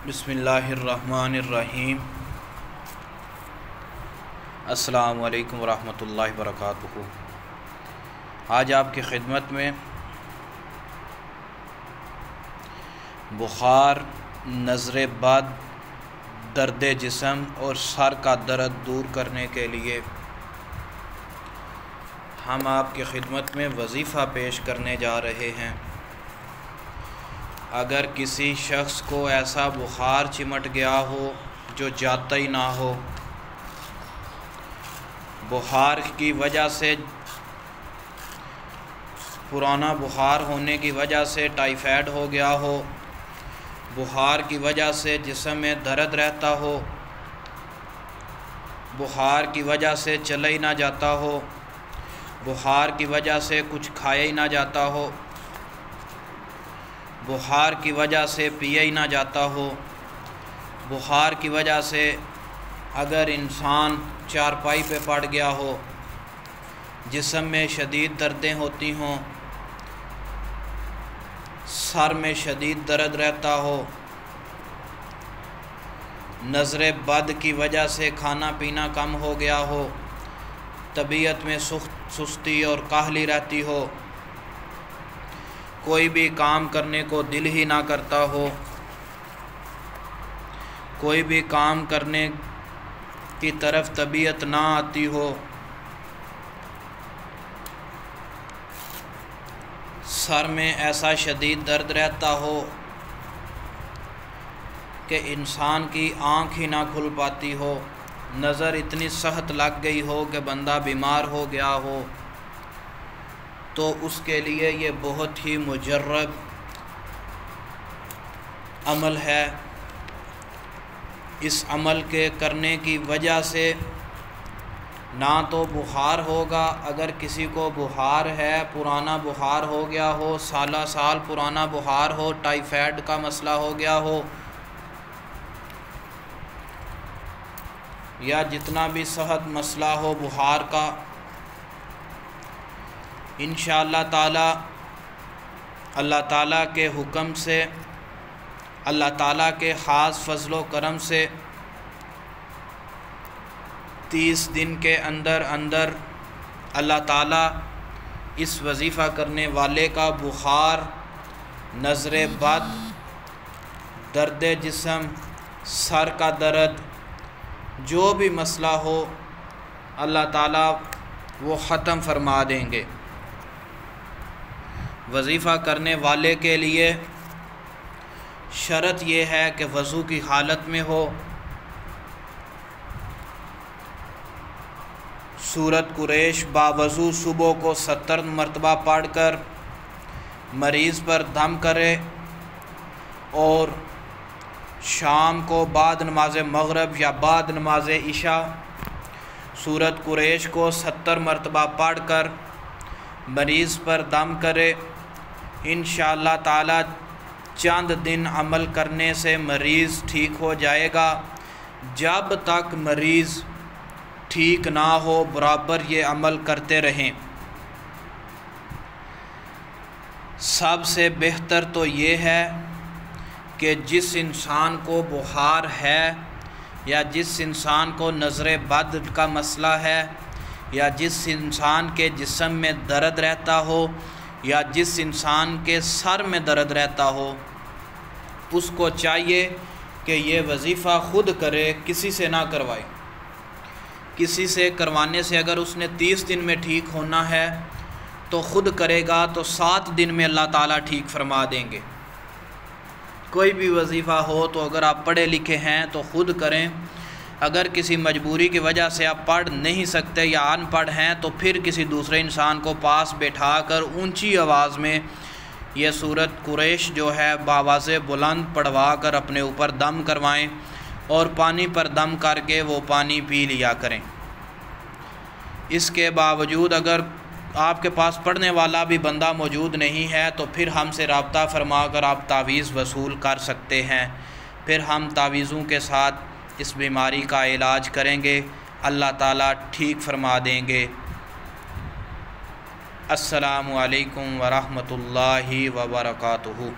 बिस्मिल्लाहिर्रहमानिर्रहीम। अस्सलामु अलैकुम वरहमतुल्लाहि वबरकातुहू। आज आपकी खिदमत में बुखार, नज़र बद, दर्द जिस्म और सर का दर्द दूर करने के लिए हम आपकी खिदमत में वजीफ़ा पेश करने जा रहे हैं। अगर किसी शख्स को ऐसा बुखार चिमट गया हो जो जाता ही ना हो, बुखार की वजह से, पुराना बुखार होने की वजह से टाइफाइड हो गया हो, बुखार की वजह से जिस्म में दर्द रहता हो, बुखार की वजह से चला ही ना जाता हो, बुखार की वजह से कुछ खाया ही ना जाता हो, बुखार की वजह से पिया ही ना जाता हो, बुखार की वजह से अगर इंसान चारपाई पे पड़ गया हो, जिस्म में शदीद दर्दें होती हों, सर में शदीद दर्द रहता हो, नज़र बद की वजह से खाना पीना कम हो गया हो, तबीयत में सुस्ती और काहली रहती हो, कोई भी काम करने को दिल ही ना करता हो, कोई भी काम करने की तरफ तबीयत ना आती हो, सर में ऐसा शदीद दर्द रहता हो कि इंसान की आँख ही ना खुल पाती हो, नज़र इतनी सहत लग गई हो कि बंदा बीमार हो गया हो, तो उसके लिए ये बहुत ही मुजर्रब अमल है। इस अमल के करने की वजह से ना तो बुखार होगा, अगर किसी को बुखार है, पुराना बुखार हो गया हो, साल पुराना बुखार हो, टाइफाइड का मसला हो गया हो, या जितना भी सहत मसला हो बुखार का, इंशाअल्लाह ताला अल्लाह ताला के हुक्म से, अल्लाह ताला के ख़ास फ़ज़्ल व करम से 30 दिन के अंदर अंदर अल्लाह ताला इस वजीफ़ा करने वाले का बुखार, नज़र बद, दर्द जिस्म, सर का दर्द, जो भी मसला हो अल्लाह ताला वो ख़त्म फरमा देंगे। वजीफ़ा करने वाले के लिए शर्त ये है कि वज़ू की हालत में हो, सूरत कुरैश बावज़ू सुबह को 70 मरतबा पढ़कर मरीज़ पर दम करे और शाम को बाद नमाज मग़रिब या बाद नमाज इशा सूरत कुरैश को 70 मरतबा पढ़कर मरीज़ पर दम करे। इंशाअल्लाह ताला चंद दिन अमल करने से मरीज़ ठीक हो जाएगा। जब तक मरीज़ ठीक ना हो बराबर ये अमल करते रहें। सबसे बेहतर तो ये है कि जिस इंसान को बुखार है, या जिस इंसान को नज़र बद का मसला है, या जिस इंसान के जिस्म में दर्द रहता हो, या जिस इंसान के सर में दर्द रहता हो, उसको चाहिए कि ये वजीफ़ा ख़ुद करे, किसी से ना करवाए। किसी से करवाने से अगर उसने 30 दिन में ठीक होना है तो ख़ुद करेगा तो 7 दिन में अल्लाह ताला ठीक फरमा देंगे। कोई भी वजीफ़ा हो तो अगर आप पढ़े लिखे हैं तो ख़ुद करें। अगर किसी मजबूरी की वजह से आप पढ़ नहीं सकते या अनपढ़ हैं तो फिर किसी दूसरे इंसान को पास बैठा कर ऊंची आवाज़ में यह सूरत कुरैश जो है बावाज़े बुलंद पढ़वा कर अपने ऊपर दम करवाएं और पानी पर दम करके वो पानी पी लिया करें। इसके बावजूद अगर आपके पास पढ़ने वाला भी बंदा मौजूद नहीं है तो फिर हमसे रब्ता फरमा कर आप तावीज़ वसूल कर सकते हैं। फिर हम तावीज़ों के साथ इस बीमारी का इलाज करेंगे, अल्लाह ताला ठीक फरमा देंगे। अस्सलामु अलैकुम वरहमतुल्लाहि वबरकातुहू।